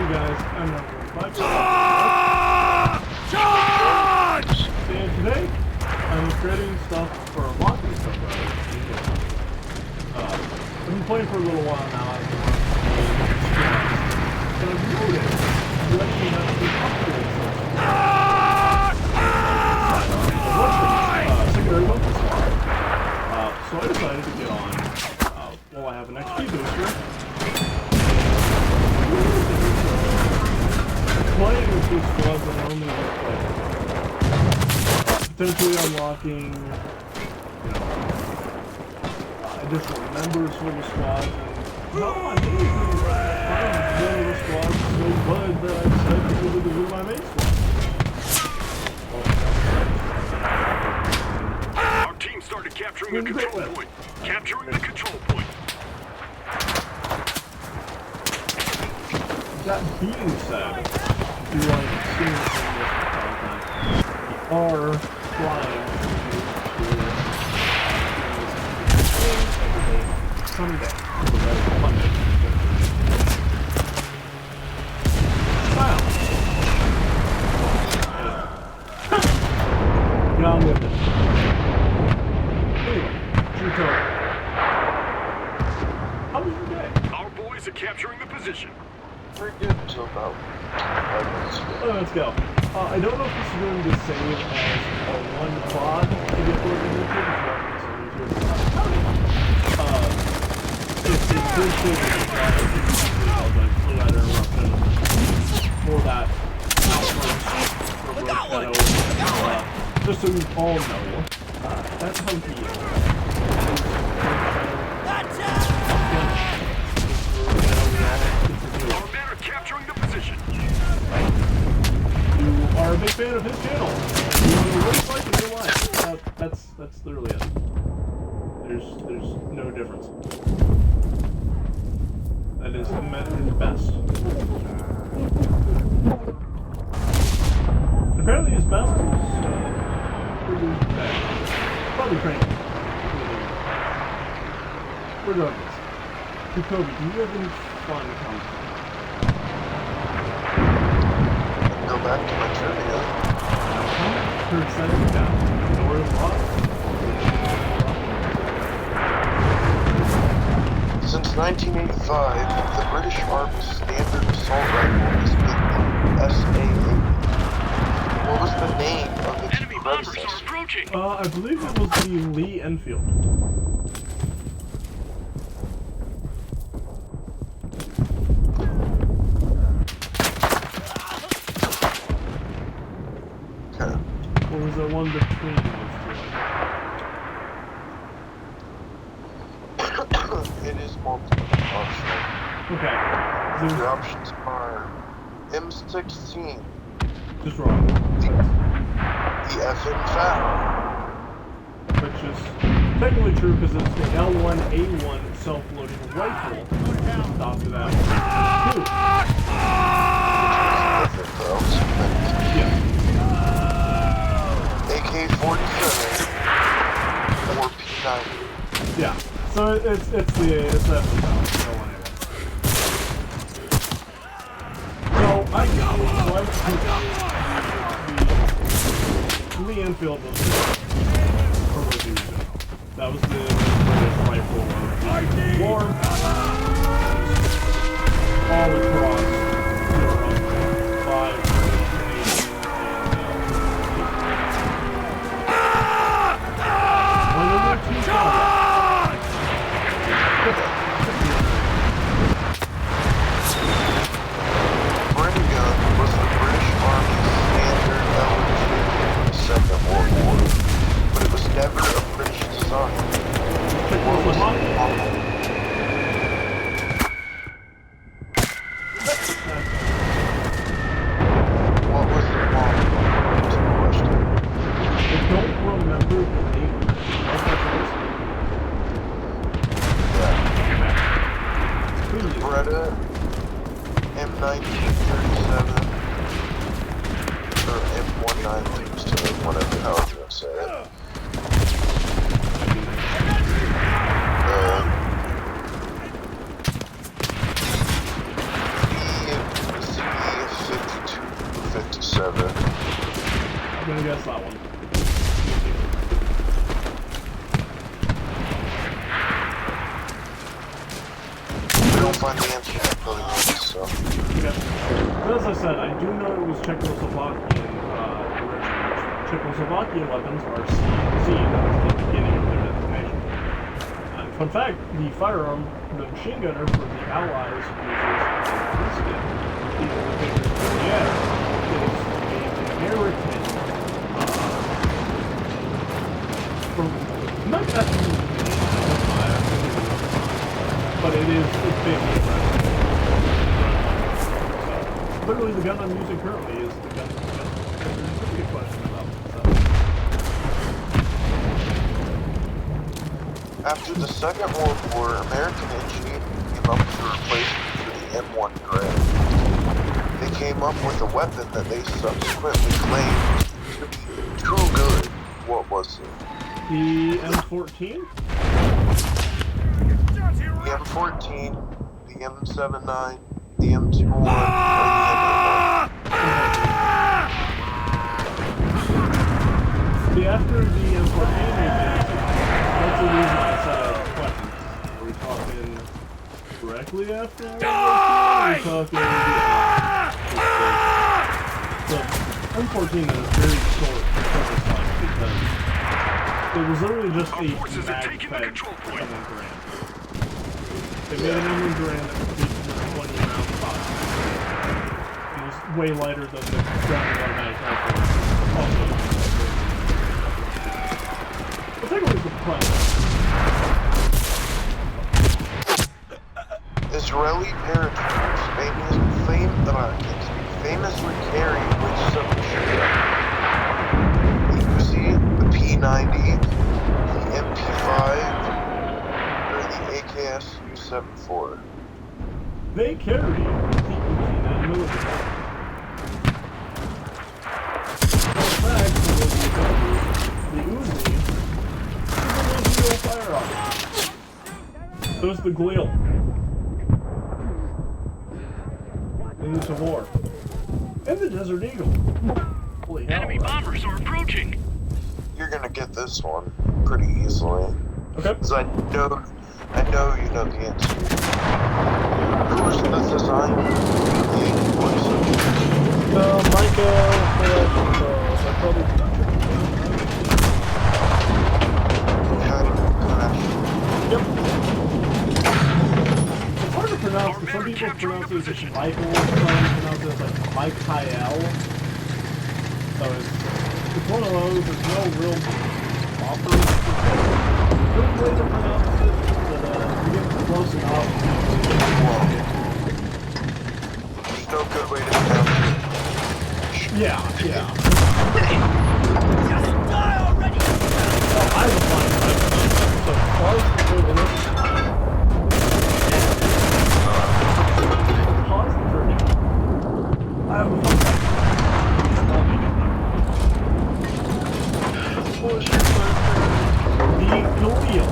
guys, I'm not Charge! And today, I'm creating stuff for unlocking stuff that I've been playing for a little while now. And I've noticed you actually have to upgrade secondary weapon slot. So I decided to get on. Well, I have an XP booster. Playing with these squads that I only want to play. Potentially unlocking, additional members for the squad. And no, I think one of the squads so good that I decided to do my main squad. Our team started capturing a control point. Capturing the control point. That being said, if you like seeing this content, we are flying to Sunday. Monday. Wow. Now I'm with it. Anyway, Jacoby. How was your day? Our boys are capturing the position. Very good until about 5 minutes ago. Let's go. I don't know if this is going to save as a one pod to get put in YouTube. It's a good thing for that outburst just so you all know, that's how he is. Capturing the position. You are a big fan of his channel. You want to really like in real life. That's literally it. There's no difference. That is his best. Apparently his best is pretty bad. Probably training. Regardless. Jacoby, do you have any fun content? Go back to my trivia. You're excited about Nora's Lost? Since 1985, the British Army's standard assault rifle has been the SA-80. What was the name of its Enemy bombers are predecessor? approaching. I believe it was the Lee Enfield. Or was there one between those two? It is multiple optional. Okay. The options are M16, Just wrong. the FN FAL, Which is technically true because it's the L1A1 self-loading rifle. After that. Two. Yeah. AK-47 or P90. Yeah. So it's that L1A1. So I got one. Lee Enfield was that was the British rifle of the war. All across Europe by Canadian Bren gun was the British Army's standard element in the Second World War, but it was never a British design. What was the model? What was the model? I don't remember the name. The Beretta M1937 or M1937, whatever, however you want to say it. The guess that one. We don't find the answer to the answer, so. Okay. But as I said, I do know it was Czechoslovakian origins. Czechoslovakian weapons are seen at the beginning of their designation. Fun fact, the firearm, the machine gunner for the Allies uses Enlisted. Yeah, is an American. Not that but it is big. Literally, the gun I'm using currently is the gun. There's a big question about it. After the Second World War, American engineers came up with a replacement for the M1 Garand. They came up with a weapon that they subsequently claimed to be too good. What was it? The M14? The M14, the M79, the M21, or the M81. See, after the M14 that's the reason I said I have questions. Are we talking directly after World War II? Are we talking the M14 is very short service life because it was literally just a mag-fed M1 Garand. They made an M1 Garand that was beat with a 20-round box. It was way lighter than the ground automatic rifle. Also, we'll take a look at the front. Israeli paratroopers famously carry which submachine gun? The Uzi, the P90, the MP5, or the AKS-U74? They carry the Uzi, not military. In fact, the Uzi is a real firearm. So is the Gleel. In the war. And the Desert Eagle. Holy hell. Enemy bombers are approaching. You're gonna get this one pretty easily. Okay. Because I know you know the answer. Who was the designer of the 847? Yep. It's hard to pronounce, because some people pronounce it as Michael, some pronounce it as like Michael. So it's one of those, there's no real proper good way to pronounce it, but you get close enough. There's no good way to pronounce it. Yeah. Just die already! Well, I have a fun, so pause the video. Pause the version. I have a fun fact. What was your first The Galil.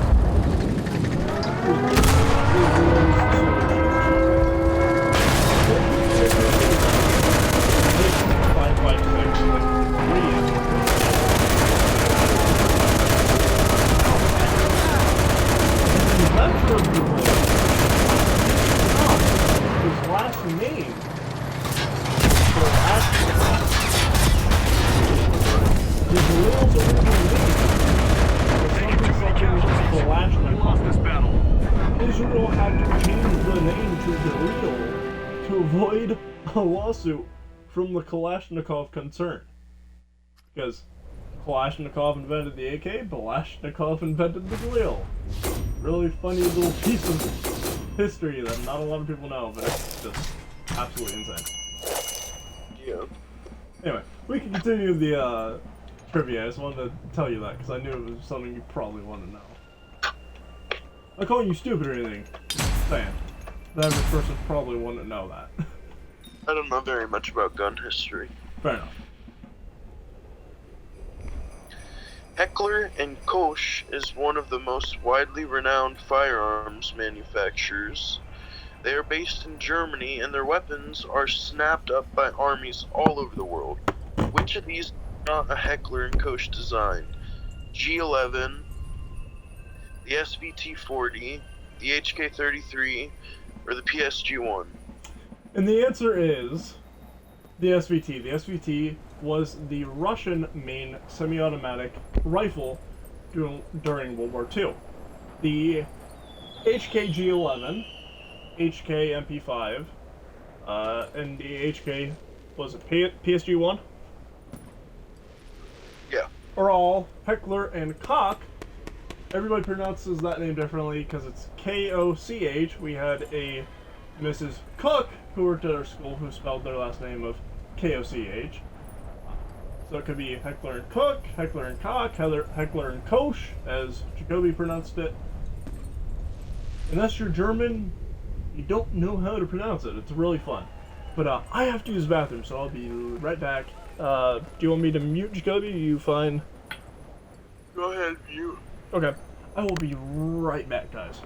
'Israel had to change the name to Galil to avoid a lawsuit from the Kalashnikov concern. Because Kalashnikov invented the AK, Kalashnikov invented the Galil. Really funny little piece of history that not a lot of people know, but it's just absolutely insane. Yeah. Anyway, we can continue the trivia. I just wanted to tell you that because I knew it was something you probably want to know. I'm not calling you stupid or anything. Just saying. The average person probably wouldn't know that. I don't know very much about gun history. Fair enough. Heckler & Koch is one of the most widely renowned firearms manufacturers. They are based in Germany and their weapons are snapped up by armies all over the world. Which of these not a Heckler and Koch design? G11, the SVT-40, the HK-33, or the PSG-1? And the answer is the SVT. The SVT was the Russian main semi-automatic rifle during World War II. The HK-G11, HK-MP5, and the HK, was it PSG-1? Yeah. Are all Heckler and Koch. Everybody pronounces that name differently because it's K-O-C-H. We had a Mrs. Cook who worked at our school who spelled their last name of K-O-C-H. So it could be Heckler and Cook, Heckler and Koch, Heckler and Koch, as Jacoby pronounced it. Unless you're German, you don't know how to pronounce it. It's really fun. But I have to use the bathroom, so I'll be right back. Do you want me to mute Jacoby? Are you fine? Go ahead, mute. Okay. I will be right back, guys.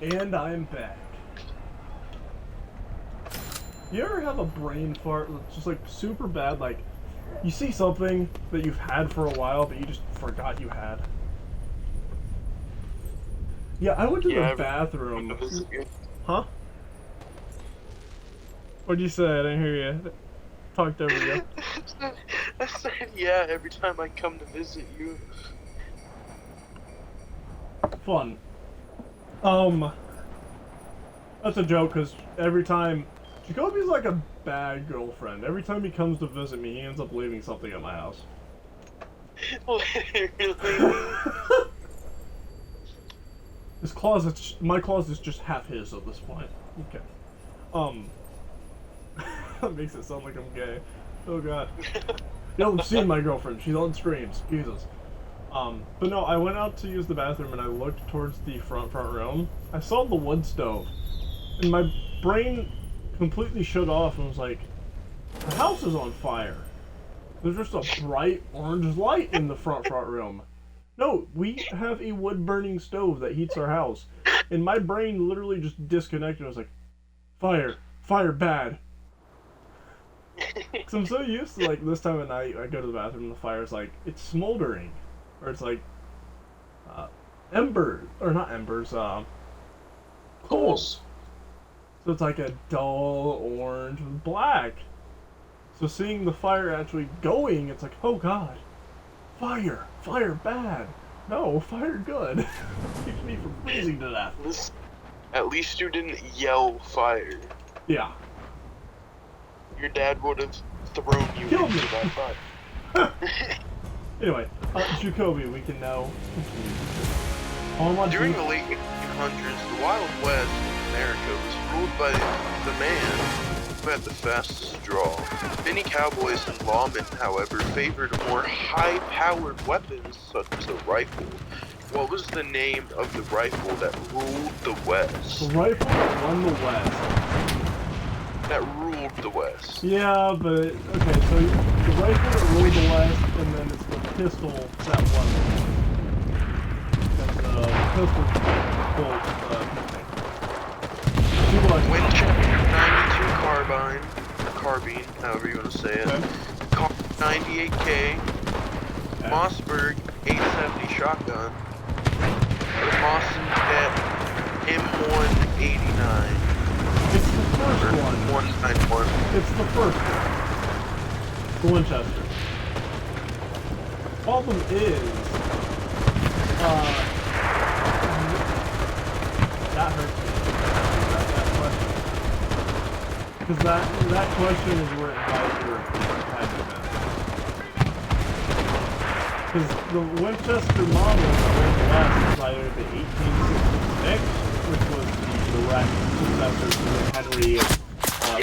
And I'm back. You ever have a brain fart that's just like super bad? Like, you see something that you've had for a while, but you just forgot you had? Yeah, I went to the bathroom. Huh? What'd you say? I didn't hear you. Talked over you. I said, yeah, every time I come to visit you. Fun. That's a joke, because every time... Jacoby's like a bad girlfriend. Every time he comes to visit me, he ends up leaving something at my house. Literally. My closet's just half his at this point. Okay. That makes it sound like I'm gay. Oh god. You haven't seen my girlfriend, she's on streams. Jesus. But no, I went out to use the bathroom and I looked towards the front room. I saw the wood stove. And my brain completely shut off and was like, the house is on fire. There's just a bright orange light in the front room. No, we have a wood-burning stove that heats our house. And my brain literally just disconnected. I was like, fire, bad. Because I'm so used to, like, this time of night, I go to the bathroom and the fire's like, it's smoldering. Or it's like, coals. So it's like a dull orange with black. So seeing the fire actually going, it's like, oh god, fire bad. No, fire good. Keeps me from freezing to death. At least you didn't yell fire. Yeah. Your dad would have thrown you Killed into me. that fire. Anyway, Jacoby, we can now continue. During the late 1800s, the Wild West in America was ruled by the man who had the fastest draw. Many cowboys and lawmen, however, favored more high-powered weapons such as a rifle. What was the name of the rifle that ruled the West? The rifle that won the West. That ruled the West. Yeah, but okay, so the rifle that ruled the West, and then it's the pistol that won. Because pistol Winchester 92 carbine, however you want to say it. Okay. 98K, Mossberg 870 shotgun, the Mossberg M189. It's the first Or one. 191. It's the first one. The Winchester. Problem is, that hurts me. That question. Because that question is where it died your had to been. Because the Winchester model that went last is either the 1866, which was the direct successor to the Henry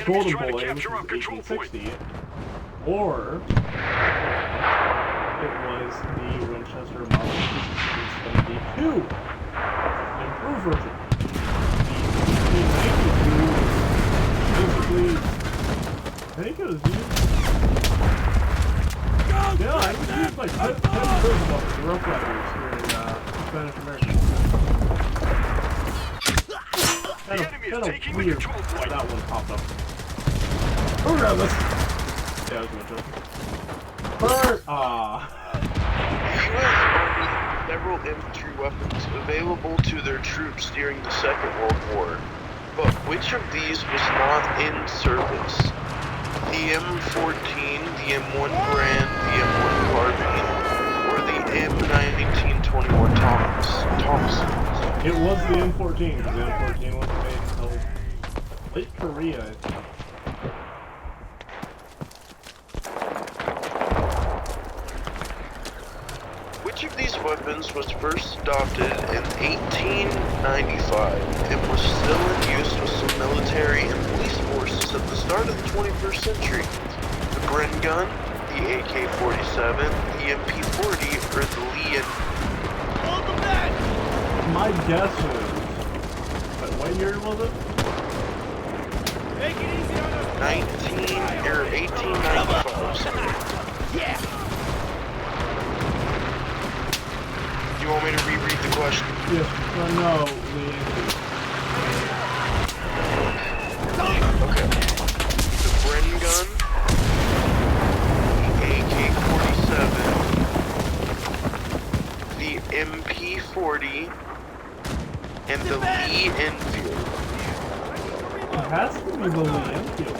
Golden Boy, which was 1860, or it was the Winchester model 1872, an improved version. The 1892, basically, I think it was used. Yeah, I was used by 10 Roosevelt, the Rough Riders here in Spanish America. Kind of weird why that one popped up. Oh, regardless. Yeah, I was going to joke. Burn! The U.S. Army had several infantry weapons available to their troops during the Second World War, but which of these was not in service? The M14, the M1 Garand, the M1 Carbine, or the M1921 Thompson? It was the M14, because the M14 wasn't made until late Korea, I think. Which of these weapons was first adopted in 1895 and was still in use with some military and police forces at the start of the 21st century? The Bren gun, the AK-47, the MP-40, or the Lee and... My guess is... But what year was it? 1895. Yeah. Do you want me to reread the question? Yes, no, the Okay. The Bren gun, the AK-47, the MP-40, and the Lee Enfield. It has to be the Lee Enfield.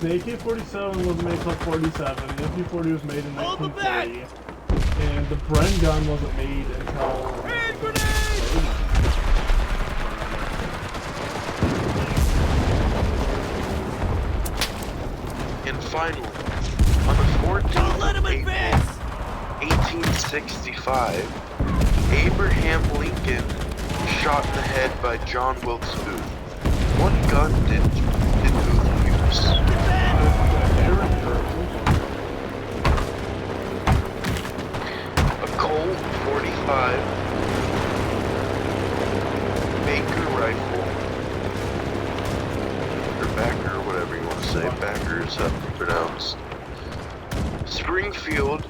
The AK-47 was made until 47, the MP-40 was made in 1940, and the Bren gun wasn't made until... Hand grenade! And finally, on the 14th of April, 1865, Abraham Lincoln was shot in the head by John Wilkes Booth. What gun did Booth use? A Colt 45, Baker rifle, or Backer, or whatever you want to say. Backer is how it's pronounced. Springfield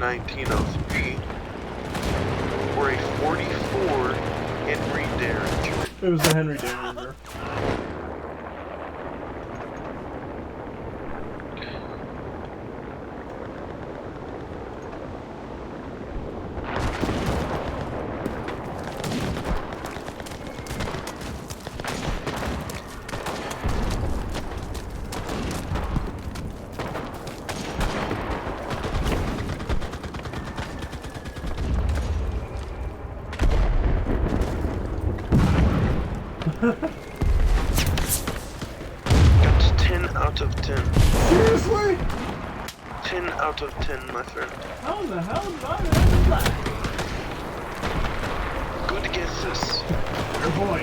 1903, or a 44 Henry Derringer. It was the Henry Derringer. That's 10 out of 10. Seriously? 10 out of 10, my friend. How the hell did I know that? Good guesses. Your boy.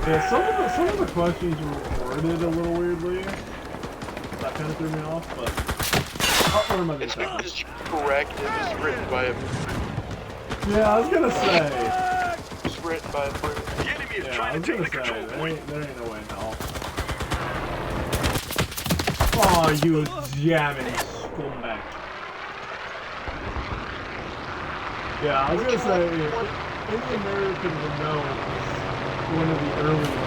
Yeah, some of the questions were worded a little weirdly. That kind of threw me off, but... Oh, what am I It's doing? because correct. It was written by a... Yeah, I was gonna say. It was written by a British. The enemy is Yeah, I trying was to gonna take the say, control point. there ain't no way in hell. Oh, you jamming scumbag. Yeah, I was gonna say, any American would know it was one of the early ones.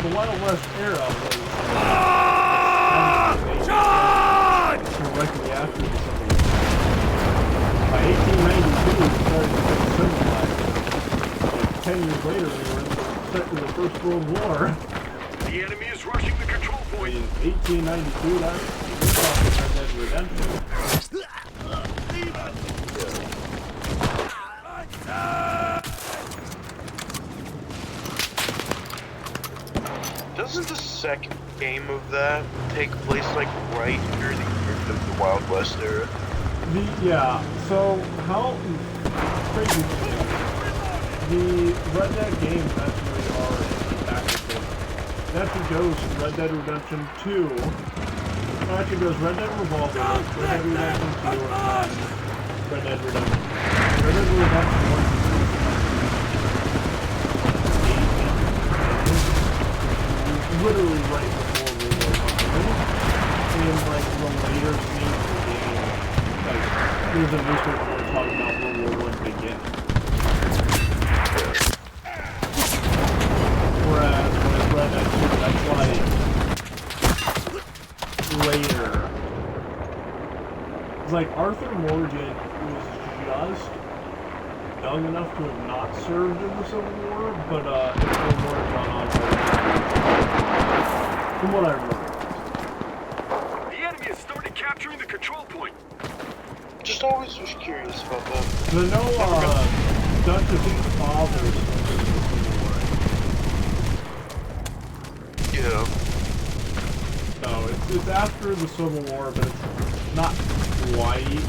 The Wild West era was directly after the Civil War. By 1892, we started to get civilized. Like 10 years later, we were in the First World War. The enemy is rushing the control point. In 1892, that's Red Dead Redemption. Doesn't the second game of that take place like right near the end of the Wild West era? Yeah, so how crazy thing. The Red Dead games actually are in the backwards order. It actually goes Red Dead Redemption 2. It actually goes Red Dead Revolver, Red Dead Redemption 2, and then Red Dead Redemption. Red Dead Redemption 1 and 2. Literally right before World War I. In like the later scenes of the game, like there's a newspaper talking about World War I beginning. Whereas when it's Red Dead 2, that's like later. It's like Arthur Morgan was just young enough to have not served in the Civil War, but it's still more gone on from what I remember. The enemy has started capturing the control point. Just always was curious about that. I know Dr. King's father is from the Civil War. Yeah. So it's after the Civil War, but it's not quite.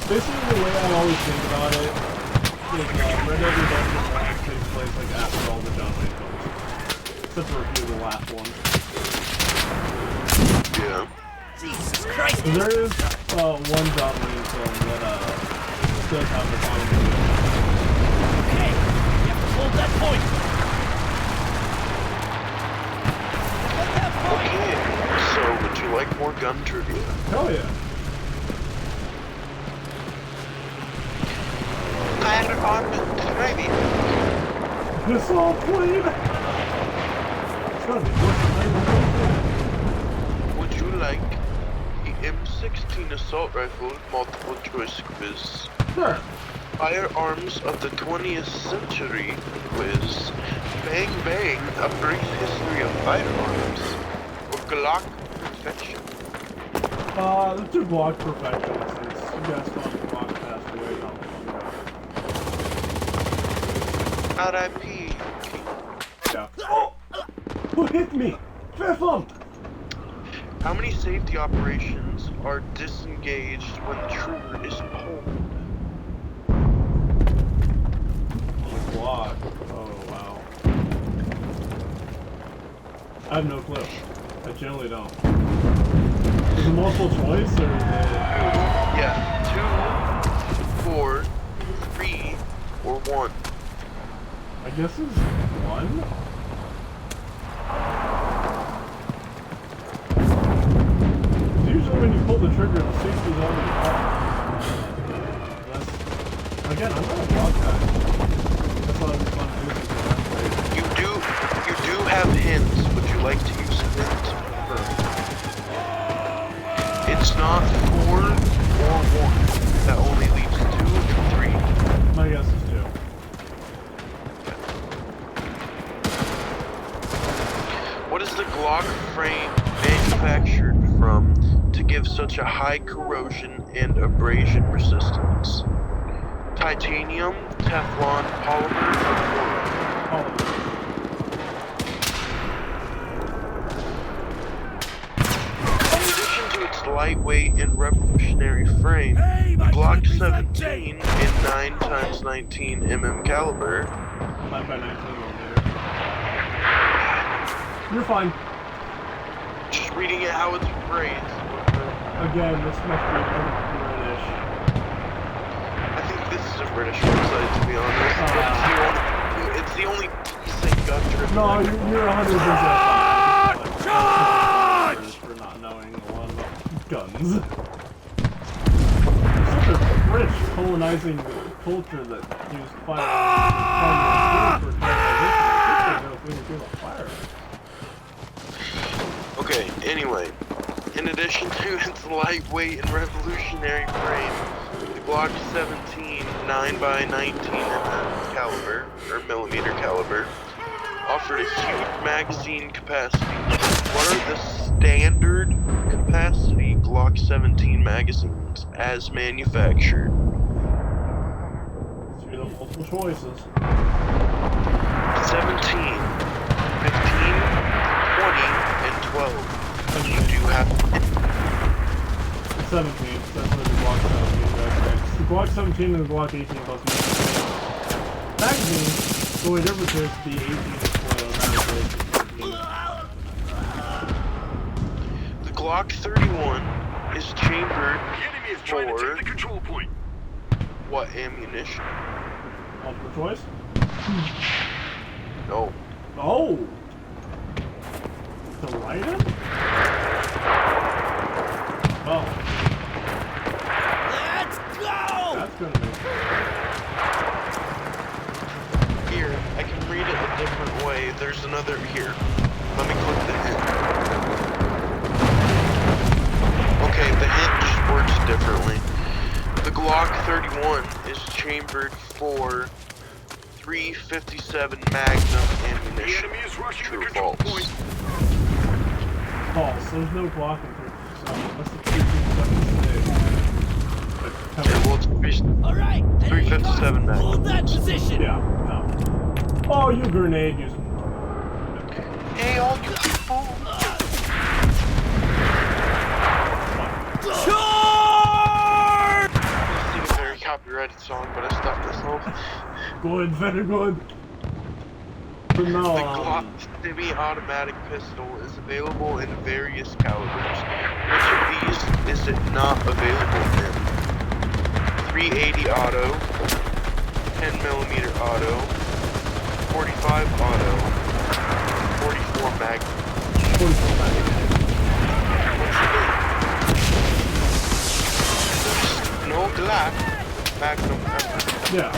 Basically, the way I always think about it is Red Dead Redemption 1 takes place like after all the John Wayne films, except for a few of the last ones. Yeah. Jesus Christ! There is one John Wayne film that does have the final movie. Okay, you have to hold that point. Let that point. Okay, so would you like more gun trivia? Hell yeah. Fire armament trivia. This all played. It's gotta be worth it. Would you like the M16 assault rifle multiple choice quiz? Sure. Firearms of the 20th century quiz. Bang Bang, a brief history of firearms. Or Glock perfection. The two Glock perfections, since you guys thought the Glock passed away not long ago. R.I.P. Yeah. Oh! Who hit me? Fair thump! How many safety operations are disengaged when the trigger is pulled? On the Glock. Oh, wow. I have no clue. I generally don't. Is it multiple choice, or is it... Yeah, 2, 4, 3, or 1. I guess it's 1? Usually when you pull the trigger, the safety's already off. Again, I'm not a Glock guy. That's why it's fun to do. You do have hints. Would you like to use a hint? It's not 4 or 1. That only leaves 2 and 3. My guess is 2. What is the Glock frame manufactured from to give such a high corrosion and abrasion resistance? Titanium, Teflon, polymer, or wood? In addition to its lightweight and revolutionary frame, the Glock 17 and 9x19 mm caliber 9x19mm. You're fine. just reading it how it's phrased. Again, this must be British. I think this is a British website, to be honest. It's the only decent gun trip. No, you're 100% fine. Charge! For not knowing a lot about guns. Such a rich colonizing culture that used firearms for colonization. I think they know things about firearms. Okay, anyway, in addition to its lightweight and revolutionary frame, the Glock 17 9x19 caliber, or millimeter caliber, offered a huge magazine capacity. What are the standard capacity Glock 17 magazines as manufactured? See the multiple choices. 17, 15, 20, and 12. You do have 17. That's where the Glock 17 goes next. The Glock 17 and the Glock 18 plus magazine. The only difference is the 18 is full automatically. the Glock 31 is chambered The enemy is trying to for take the control point. what ammunition? Multiple choice? No. Oh! To light it? Oh. Let's go! That's gonna be. Here, I can read it a different way. There's another here. Let me click the hint. Okay, the hint just works differently. The Glock 31 is chambered for 357 Magnum The ammunition. enemy is rushing True the or control false? point. False. There's no Glock in 357. That's the 357 Okay, well, it's All right, enemy 357 cars, hold Magnum. that position. Yeah, no. Oh, you grenade using. Hey, all you people! Charge! This is a very copyrighted song, but I stuffed this home. Good, very good. From now The on. Glock semi-automatic pistol is available in various calibers. Which of these is it not available in? 380 auto, 10mm auto, 45 auto, 44 magnum. 44 Magnum. No Glock, magnum ever. Yeah.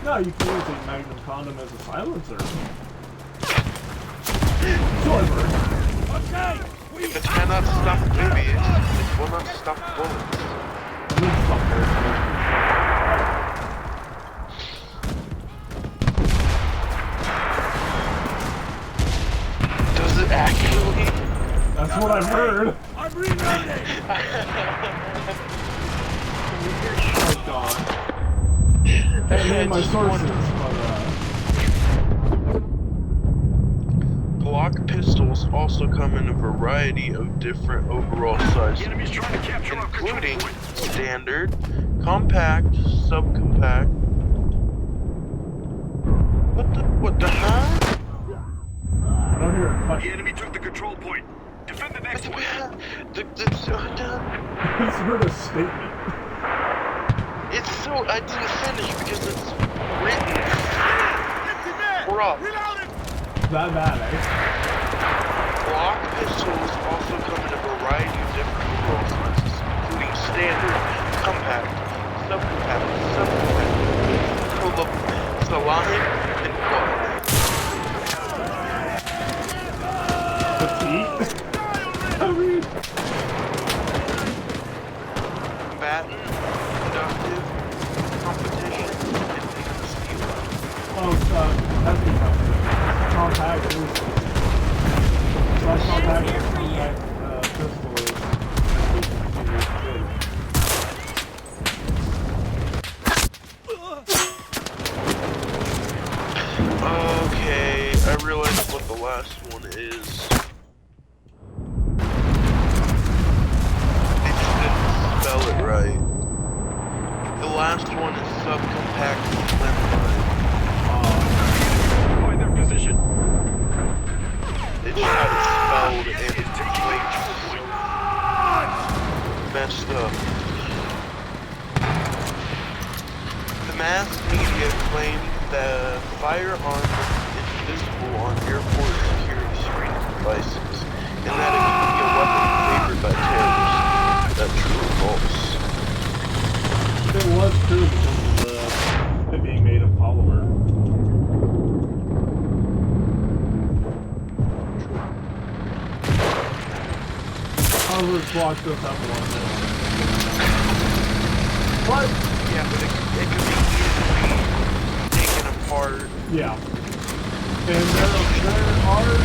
No, you can use a Magnum condom as a silencer. Shortbird. Okay, If it cannot stop babies, it will not stop bullets. Does it actually? That's what I've heard. I'm reloading. Oh god. Can't name my sources, but Glock pistols also come in a variety of different overall The sizes, enemy's trying to capture our control including point. standard, compact, subcompact. What the hell? I don't hear a The question. enemy took the control point. Defend the next one. It's heard a statement. It's so I didn't finish because it's written rough. That bad, eh? Glock pistols also come in a variety of different overall sizes, including standard, compact, subcompact, saline, and quad. Petite? I mean, Combatant, inductive, competition, and steel. oh, that's the compact. Compact pistol is good. Okay, I realize what the last one is. They just didn't spell it right. The last one is subcompact slimline. Find their position. They just had it spelled The and enemy is taking the control point. messed up. The mass media claimed the firearm is invisible on airport security screening devices, and that it could be a weapon favored by terrorists. Is that true or false? It was true because of it being made of polymer. However, Glock does have one now. But Yeah, but it could be easily taken apart. yeah, and there are.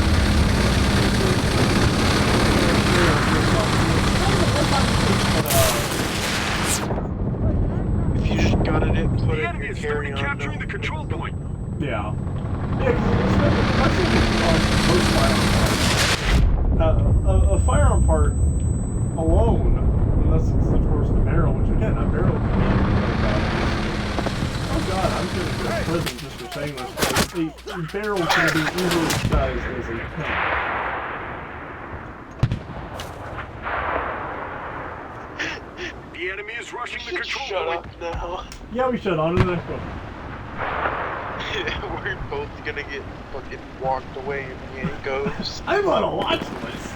If you just got it in, put The it in enemy your is slowly carry-on. capturing the control point. Yeah. Yeah, because a firearm part alone, unless it's of course the barrel, which again, a barrel can be oh god, I'm gonna go to prison just for saying this, but a barrel can be easily disguised as a pen. The enemy is rushing the control Shut point. up now. Yeah, we should. On to the next one. We're both gonna get fucking walked away in handcuffs. I'm on a watch list.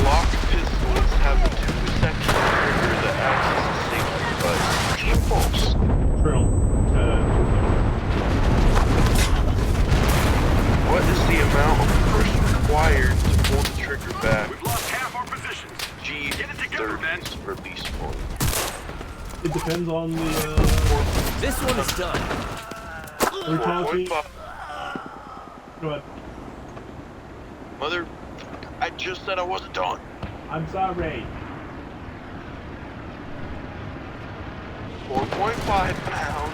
Glock pistols have a 2-section trigger that acts as a safety device. True or false? True. What is the amount of force required to pull the trigger back? We've lost half our positions. Get it together, man. G30's release point. It depends on the, This one is done. we're talking... 4.5. Go ahead. Mother, I just said I wasn't done. I'm sorry. 4.5 pounds,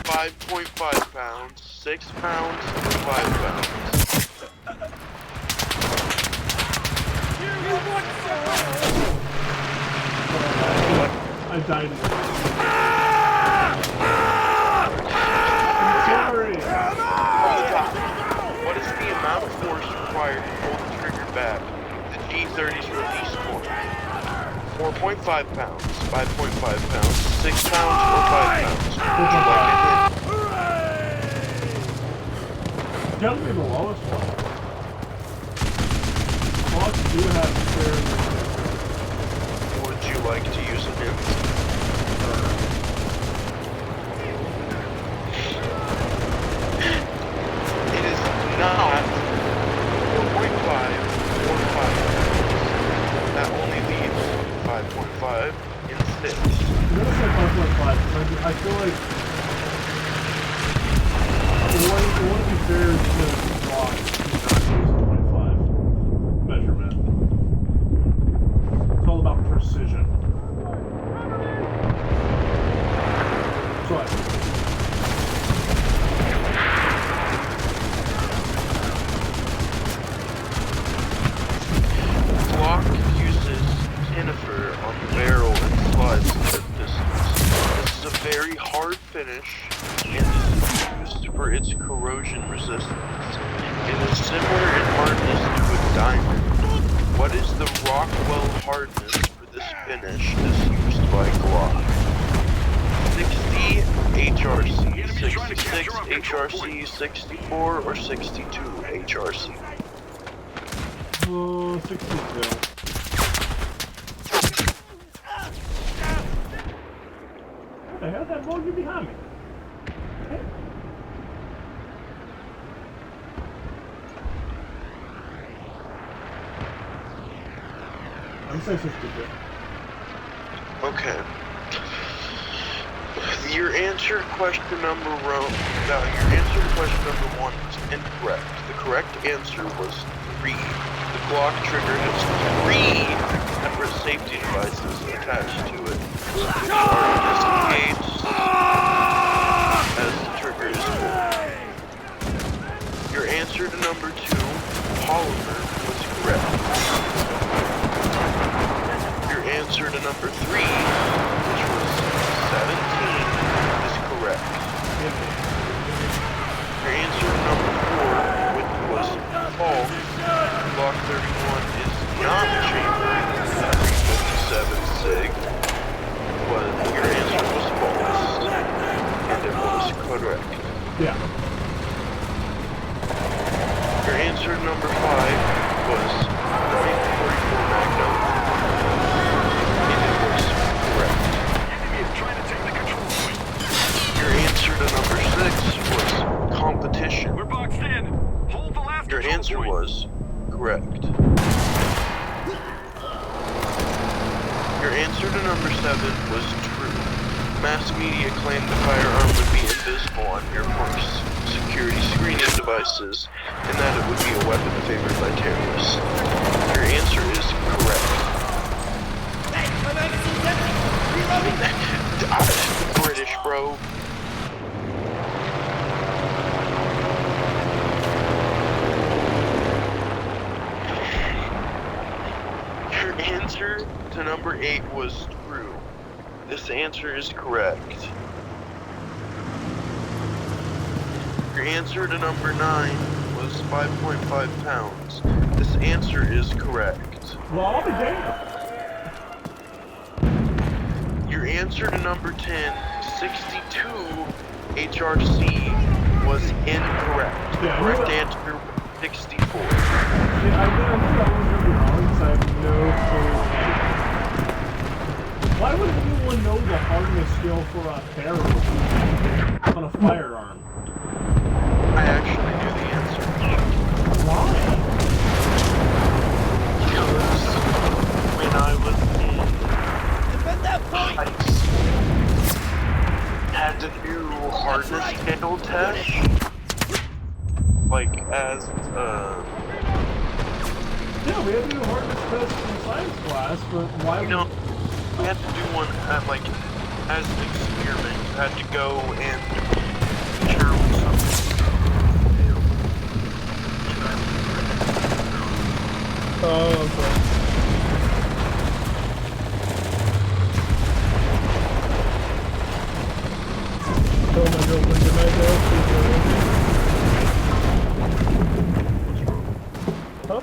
5.5 pounds, 6 pounds, 5 pounds. I died. I'm sorry. From the top, what is the amount of force required to pull the trigger back? The G30's release point. 4.5 pounds, 5.5 pounds, 6 pounds, or 5 pounds? Would you like to It's gotta be the lowest one. Blocks do have fairly... hit? Would you like to use a hint? It is not 4.5 or 5 pounds. That only leaves 5.5 instead. I'm gonna say 5.5 because I feel like it wouldn't be fair to block to not use 0.5 measurement. It's all about precision. So Glock uses conifer on the barrel and slides into pistons. This is a very hard finish and is used for its corrosion resistance. It is similar in hardness to a diamond. What is the Rockwell hardness for this finish as used by Glock? 60 HRC, 66 HRC, 64, or 62 HRC? 62. What the hell? That ball get behind me? Hey. I'm saying 62. Okay. Your answer to question number one was incorrect. The correct answer was 3. The Glock trigger has 3 separate safety devices attached to it, which are disengaged as the trigger is pulled. Your answer to number 2, polymer, was correct. Your answer to number 3, which was 17, is correct. Your answer to number 4, which was false, Glock 31 is not chambered in 357 SIG, your answer was false, and it was correct. Yeah. Your answer to number 5 was 944 Magnum, and it was correct. The enemy is trying to take the control point. Your answer to number 6 was competition. We're boxed in. Hold the last Your control answer point. was correct. was true. Mass media claimed the firearm would be invisible on Air Force security screening devices, and that it would be a weapon favored by terrorists. Your answer is correct. Hey, my magazine's empty! Reloading! British, bro. Your answer to number 8 was true. This answer is correct. Your answer to number 9 was 5.5 pounds. This answer is correct. Well, I'll be damned. Your answer to number 10, 62 HRC, was incorrect. The Yeah, correct answer was 64. Yeah, I knew that was going to be wrong because I have no clue. Why would anyone know the hardness skill for a barrel on a firearm? I actually knew the answer. Why? Because when I was in Defend that point! ice, had to do hardness skill test. Like as Yeah, we had to do hardness tests in science class, but why you know, we had to do one at like as an experiment. You had to go and determine something. Oh, okay. Tell my girlfriend good night, though. Huh?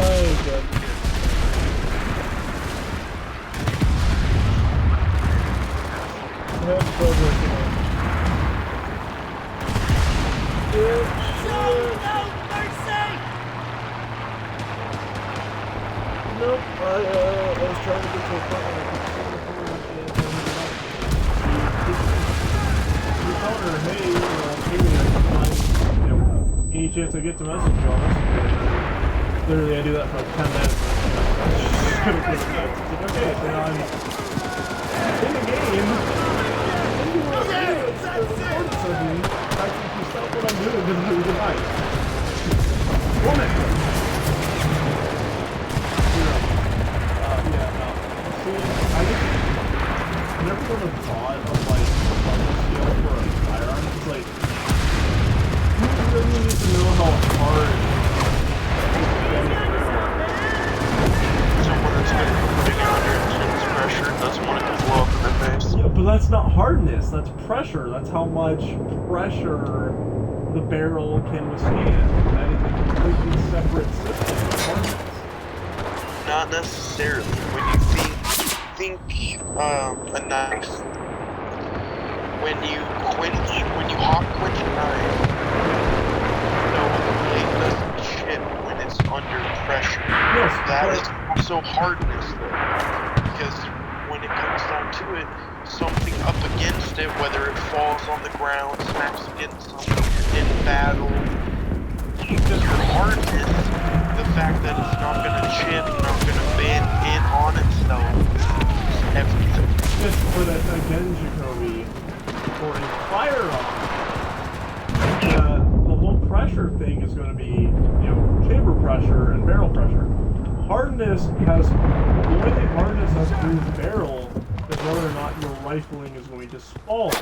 Oh, good. Yep, still working on it. Show no mercy! Nope, I was trying to get to a point where I could see the phone and we told her, hey, any chance I get to message you on this? Literally, I do that for like 10 minutes. It's like, okay, so now I'm in the game. I can stop what I'm doing because it was a night. Woman! Yeah, no. See, I never would have thought of like a skill for a firearm. It's like, you really need to know how hard Someone that's been putting it under intense pressure doesn't want it to blow up in their face. Yeah, but that's not hardness, that's pressure. That's how much pressure the barrel can withstand. That is a completely separate system of hardness. Not necessarily. When you think a knife, when you hot quench a knife, no, the blade doesn't chip when it's under pressure. Yes, That but- is also hardness though, because when it comes down to it, something up against it, whether it falls on the ground, smacks against something in battle, your hardness, the fact that it's not going to chip, not going to bend in on itself, is everything. Yes, but again, Jacoby, for a firearm, the whole pressure thing is going to be, chamber pressure and barrel pressure. Hardness has, the only thing hardness has to do with the barrel is whether or not your rifling is going to spawn.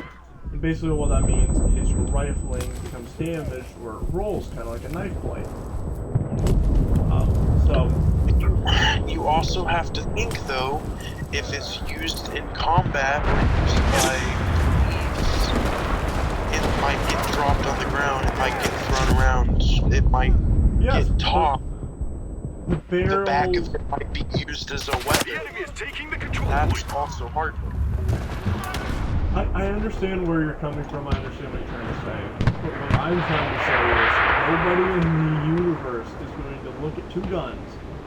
And basically what that means is your rifling becomes damaged where it rolls, kind of like a knife blade. You also have to think though, if it's used in combat or used by police, it might get dropped on the ground, it might get thrown around, it might get tossed. The barrel... The back of it might be used as a The weapon. enemy is taking the control That's point. also hard. I understand where you're coming from, I understand what you're trying to say. But what I'm trying to say is, nobody in the universe is going to look at two guns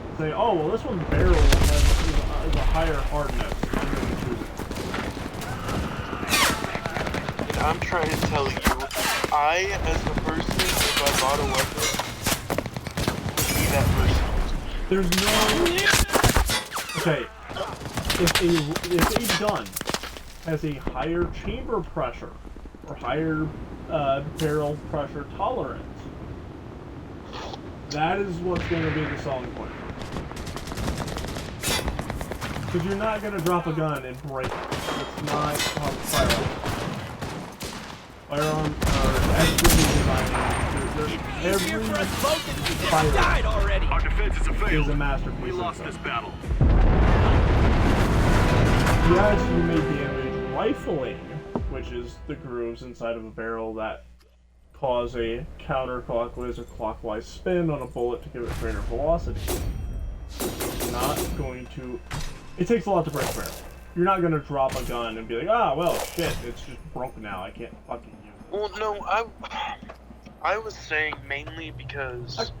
and say, oh, well, this one's barrel has a higher hardness. I'm going to choose it. And I'm trying to tell you, I, as a person, if I bought a weapon, There's no... Okay, if a gun has a higher chamber pressure or higher barrel pressure tolerance, that is what's going to be the selling point. Because you're not going to drop a gun and break it. It's not how firearms are expertly designed. Every firearm died already. Our defenses have failed. is a masterpiece. We lost this battle. Yes, you may damage rifling, which is the grooves inside of a barrel that cause a counterclockwise or clockwise spin on a bullet to give it greater velocity. You're not going to... It takes a lot to break a barrel. You're not going to drop a gun and be like, ah, well, shit, it's just broken now, I can't fucking use it. Well, no, I was saying mainly because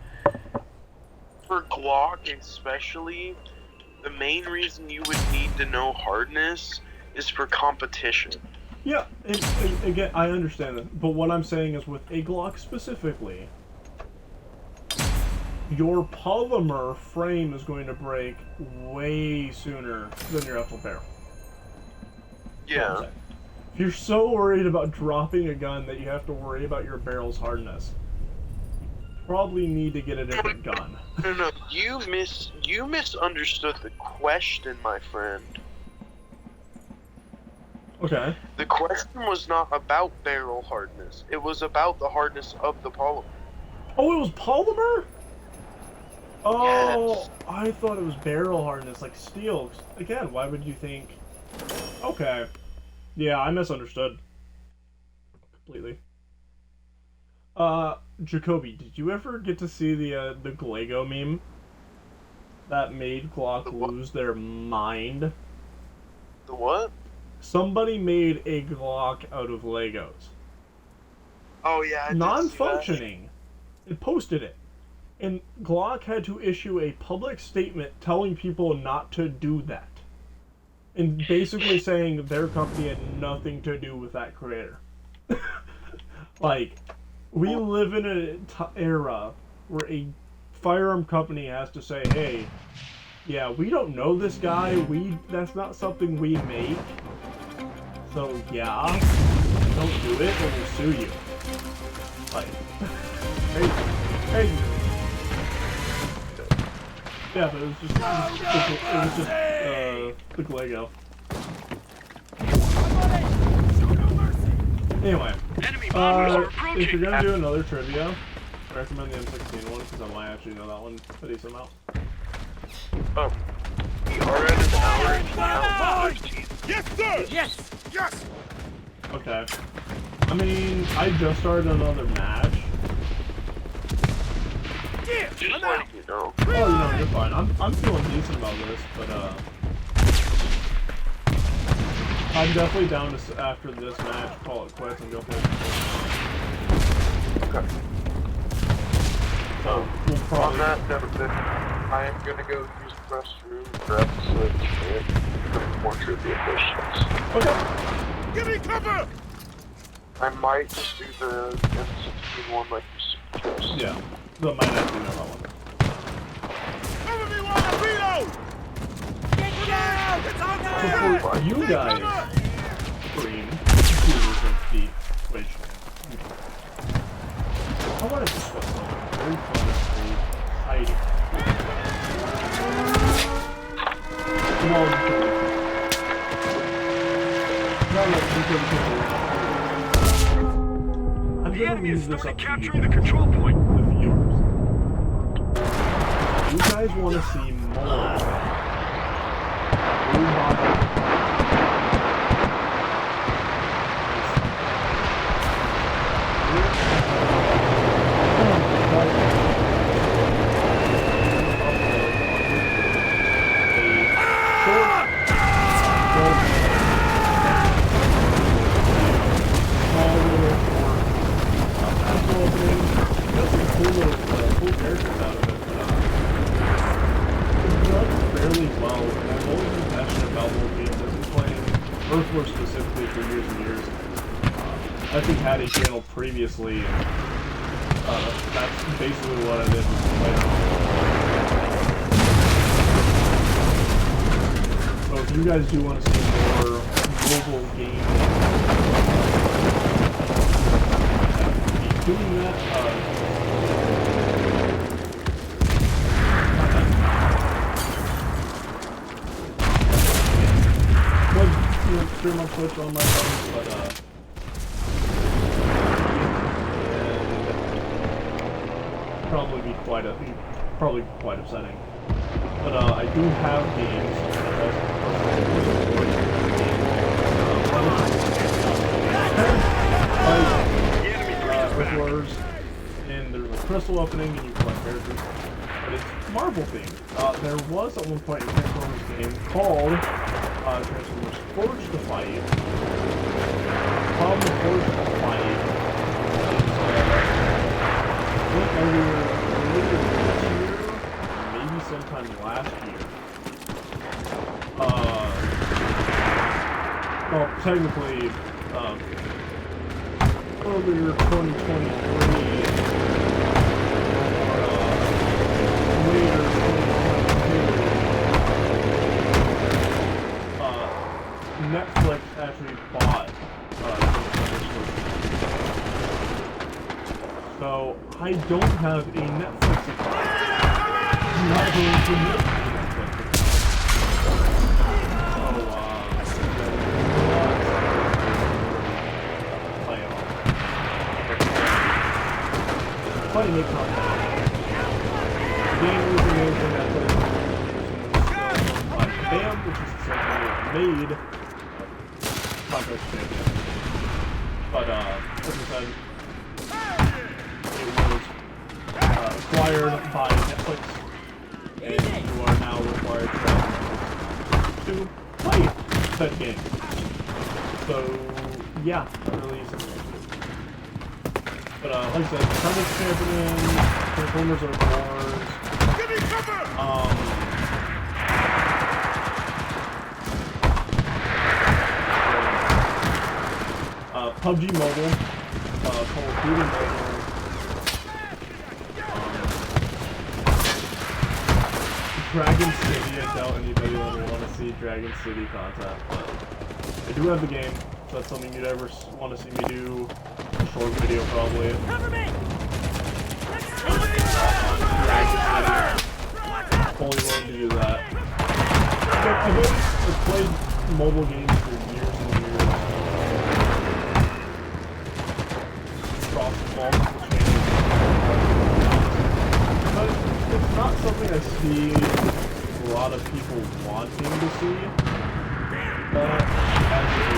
for Glock especially, the main reason you would need to know hardness is for competition. Yeah, and again, I understand that, but what I'm saying is with a Glock specifically, your polymer frame is going to break way sooner than your actual barrel. Yeah. If you're so worried about dropping a gun that you have to worry about your barrel's hardness, you probably need to get a different gun. No, you misunderstood the question, my friend. Okay. The question was not about barrel hardness. It was about the hardness of the polymer. Oh, it was polymer? Oh, Yes. I thought it was barrel hardness, like steel. Again, why would you think... Okay. Yeah, I misunderstood. Completely. Jacoby, did you ever get to see the Glego meme? That made Glock lose their mind? The what? Somebody made a Glock out of Legos. Oh yeah, I did see Non-functioning. It posted it. And Glock had to issue a public statement telling people not to do that. And basically saying their company had nothing to do with that creator. Like, we live in an era where a firearm company has to say, hey, yeah, we don't know this guy, that's not something we make. So yeah, don't do it or we'll sue you. Like, hey. Yeah, but it was just the Glego. Anyway, Enemy bombers are approaching. if you're gonna do another trivia, I recommend the M16 one because I might actually know that one a decent amount. We are at an hour and now 15. Yes, sir. Yes. Yes. Okay. I mean, I just started another match. Just letting you know. Oh, no, you're fine. I'm feeling decent about this, but I'm definitely down to after this match call it quits and go for it. Okay. So we'll On probably. that note, then, I am gonna go use the restroom, grab the switch, and some more trivia questions. Okay. Give me cover. I might just do the M16 one like you suggested. Yeah. So I might actually know that one. Cover me while I reload. Get down! It's on Before fire! you guys scream Tears of Deep, which I want to discuss something very funny hiding. I'm The gonna enemy leave is this starting up to capturing you, the control point. the viewers. You guys want to see more Blue Bottle Earthwork specifically for years and years. I think had a channel previously, and that's basically what I did. you guys do want to see more mobile gaming, doing that, stream on Twitch on my phone, but and probably be quite upsetting. But I do have games. Earthwars, and there's a crystal opening, and you collect characters. But it's Marvel themed. There was at one point a Transformers game called Transformers Forged to Fight. The problem with Forged to Fight is I think earlier this year, maybe sometime last year. Well, technically, earlier 2023, or later 2022, Netflix actually bought so I don't have a Netflix account. I'm not going to make a Netflix play make content. The game was amazing at the by BAM, which is essentially made Contest Champion. But as I said, it was acquired by Netflix, and you are now required to play that game. So yeah, that really is amazing. But like I said, Contest Champion, Transformers Earth Wars, PUBG Mobile, Call of Duty Mobile, Dragon City. I doubt anybody will ever want to see Dragon City content, but I do have the game, so that's something you'd ever want to see me do. A short video, probably. Cover me! Fully willing to do that. I've played mobile games for years and years. Across multiple channels. But it's not something I see a lot of people wanting to see. As the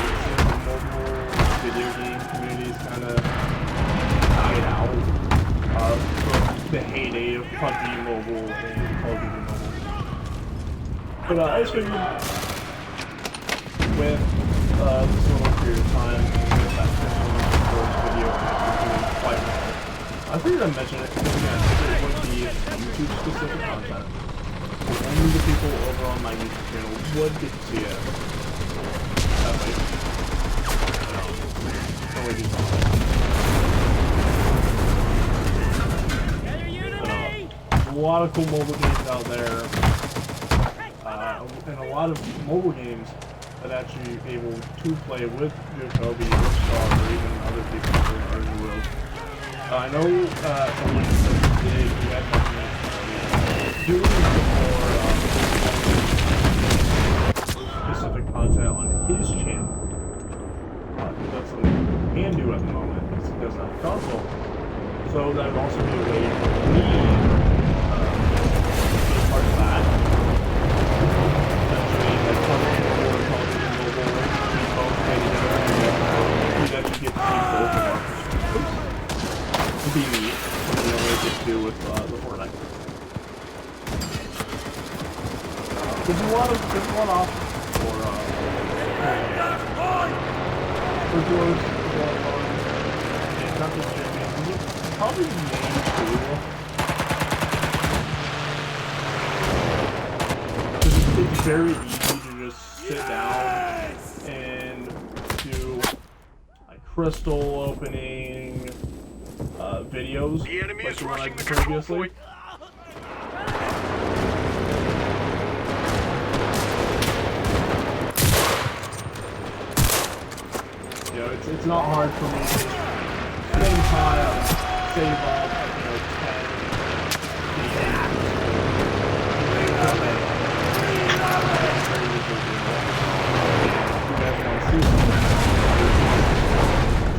mobile video game communities kind of died out from the heyday of PUBG Mobile and Call of Duty Mobile. But I just figured with this little period of time, with that first video doing quite well, I figured I'd mention it because again, it would be YouTube specific content. So only the people over on my YouTube channel would get to see it. That way. A lot of cool mobile games out there, and a lot of mobile games that actually able to play with Jacoby, with Star, or even other people who are in the world. I know someone said today he had mentioned doing more specific content on his channel. That's something he can do at the moment because he doesn't have a console. So that would also be a way for me to be part of that. Essentially, like PUBG or Call of Duty Mobile, we both play together and we'd actually get to see both of our perspectives. It'd be neat, something that we get to do with the Fortnite. There's a lot of options for Earth Wars, and Contest Champion. Probably the main two. It's very easy to just sit down and do like crystal opening videos, The enemy like is the one I rushing did the control previously. point. not hard for me to spend time, save up, you know, 10,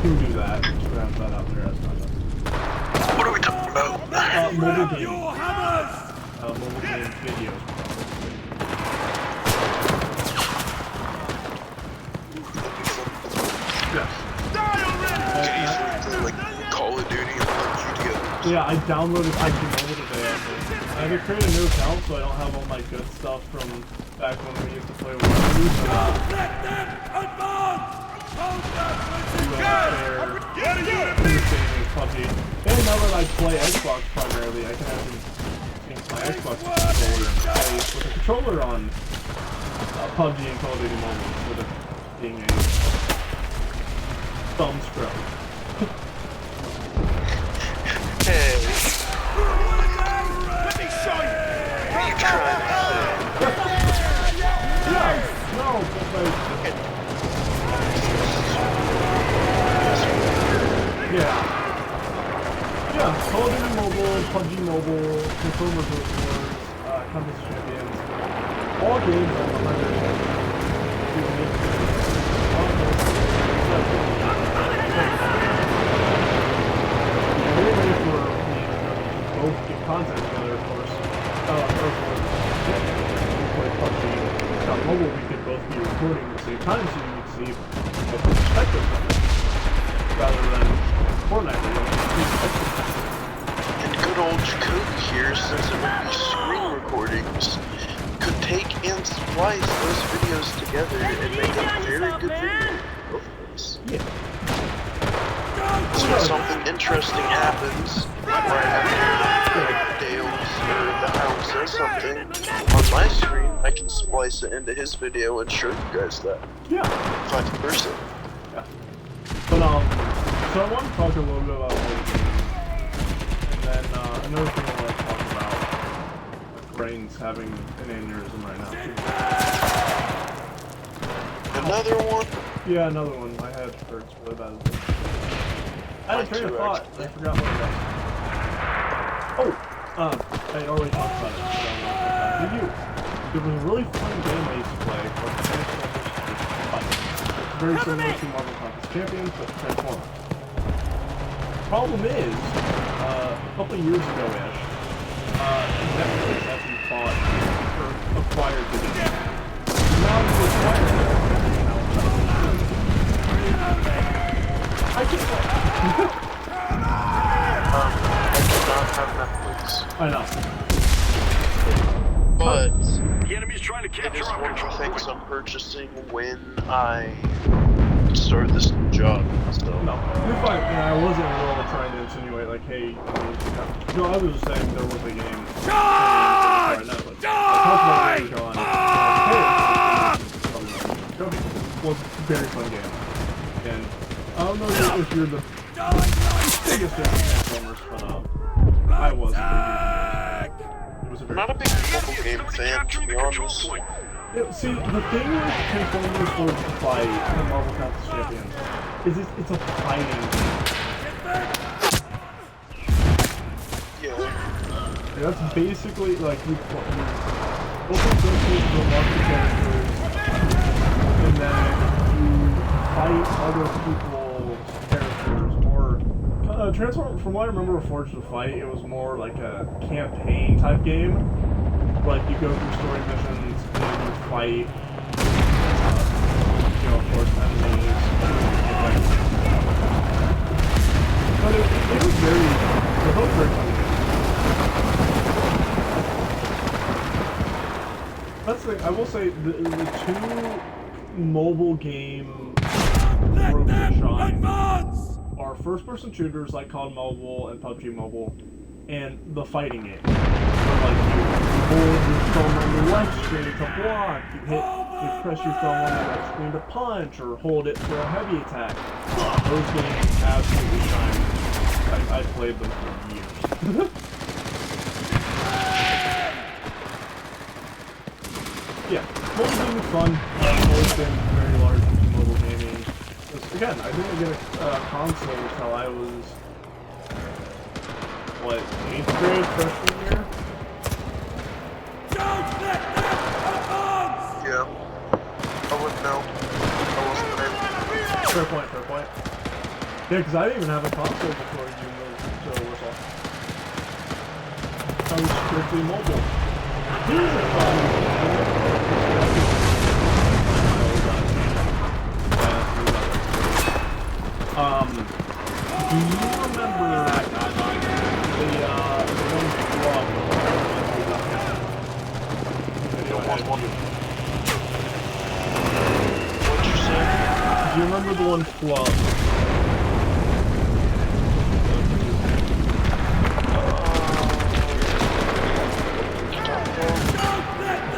to do that. Just grab that out there as my What are we talking about? mobile game. Mobile game videos. Yes. Like Call of Duty and PUBG together. Yeah, I downloaded PUBG Mobile today. I had to create a new account so I don't have all my good stuff from back when we used to play with PUBG. And now that I play Xbox primarily, I can actually sync my Xbox controller and play with a controller on PUBG and Call of Duty Mobile instead of being a thumb scrub. Hey. Let me show you. What are you trying to say? Yeah, no, but like, yeah. Yeah, Call of Duty Mobile, PUBG Mobile, Consumer Wars, Compass Champions, all games on the 100. Both get content together, of course. Play PUBG on mobile, we could both be recording at the same time, so you could see both perspectives of it, rather than Fortnite, where you only see perspectives. And good old Jacoby here, since it would be screen recordings, could take and splice those videos together and make a very good video. Both of us. Yeah. So if something interesting happens, right after Dale's or the house says something, on my screen, I can splice it into his video and show you guys that. Yeah. Vice versa. Yeah. But, so I want to talk a little bit about mobile games. And then, another thing I want to talk about, like, Brain's having an aneurysm right now, too. Another one? Yeah, another one. My head hurts really bad. I had a train of thought, and I forgot what it was. Oh! I had already talked about it. Did you? There was a really fun game I used to play called Transformers Fight. It's very similar to Marvel Contest Champions, but Transformers. Problem is, a couple of years ago-ish, Netflix actually bought or acquired the game. Now it's acquired it. I can't play. I do not have Netflix. I know. But The enemy's trying to it capture is our one of the control things point. I'm purchasing when I start this new job. So No, you're fine. Yeah, I wasn't at all trying to insinuate, like, hey, no, I was just saying there was a game. Charge! Die! Well, it's a very fun game. And I don't know if you're the biggest fan of Transformers, but I was. It was a very I'm not a big mobile game fan, to be honest. Yeah, see, the thing with Transformers Forged to Fight and Marvel Contest Champions is it's a fighting game. Yeah. And that's basically like you open circles to unlock the characters, and then you fight other people's characters. Or Transformers, from what I remember, Forged to Fight, it was more like a campaign type game. Like you go through story missions and you fight, you know, of course, enemies. But it was very, they're both very fun games. That's the thing, I will say, the two mobile game rooms that shine are first-person shooters like COD Mobile and PUBG Mobile, and the fighting game. So like you hold your thumb on the left screen to block, you press your thumb on the left screen to punch, or hold it for a heavy attack. Those games absolutely shine. I played them for years. Yeah, mobile gaming is fun. I've always been very large into mobile gaming. Just again, I didn't get a console until I was, what, 8th grade, freshman year? Yeah. I wouldn't know. I wasn't there. Fair point, fair point. Yeah, because I didn't even have a console before you moved to Warsaw. I was strictly mobile. Here's a fun. Do you remember the one vlog? What'd you say? Do you remember the one flub?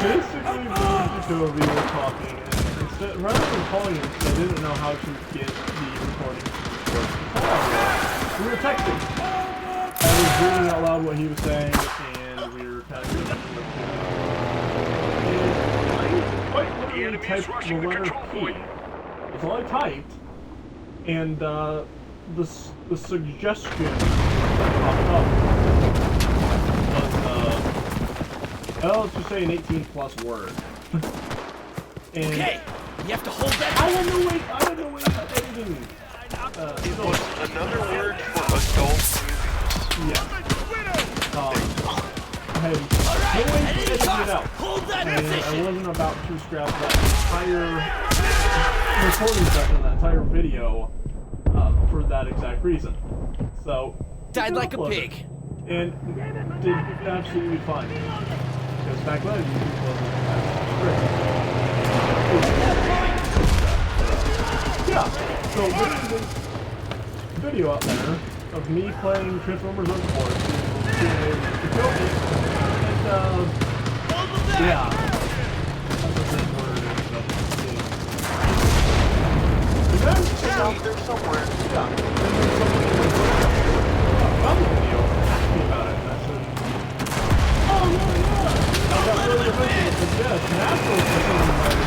Basically, me and Jacoby were talking, and instead, rather than calling him, because I didn't know how to get the recording to record the call, we were texting. I was reading out loud what he was saying, and we were kind of doing it. And I quite literally typed the letter P. That's all I typed, and the suggestion that popped up was, well, let's just say an 18+ word. And Okay, you have to hold that. I don't know what editing. It was another word for adult movies. Yeah. I had no way to edit it out. Hold that And I position. wasn't about to scrap that entire recording session, that entire video, for that exact reason. So, Died like a uploaded it. pig. And did absolutely fine. Because back then, YouTube wasn't that strict. Yeah, so there's this video out there of me playing Transformers on board, Jacoby, and yeah. That's a great word. And then, It's out there somewhere. yeah, and then somebody found the video asking about it, and I said, oh, yeah. I got really offended, but yes, natural for something like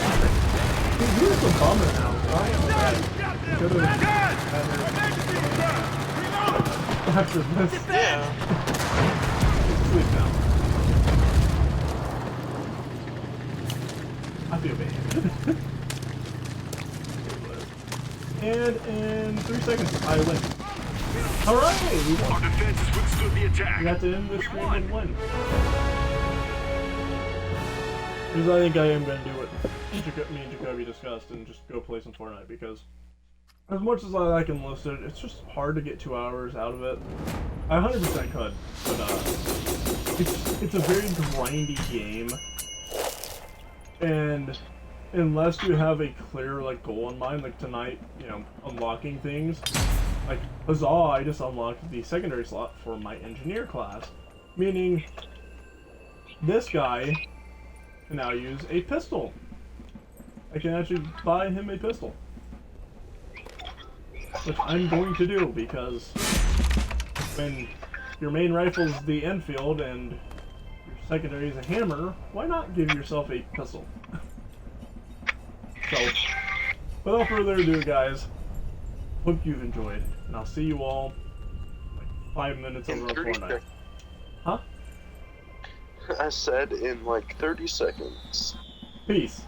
Here's the bummer now. After this, Yeah. sleep now. I feel bad. And in 3 seconds, I win. Alright, we won. Our defenses withstood the attack. We got to end this We game won. and win. Because I think I am going to do what me and Jacoby discussed and just go play some Fortnite, because as much as I like Enlisted, it's just hard to get 2 hours out of it. I 100% could, but it's a very grindy game, and unless you have a clear goal in mind, like tonight, unlocking things, like huzzah, I just unlocked the secondary slot for my engineer class, meaning this guy can now use a pistol. I can actually buy him a pistol, which I'm going to do, because when your main rifle is the Enfield and your secondary is a hammer, why not give yourself a pistol? So, without further ado, guys, hope you've enjoyed, and I'll see you all like 5 minutes In over on 30 Fortnite. seconds. Huh? I said in like 30 seconds. Peace.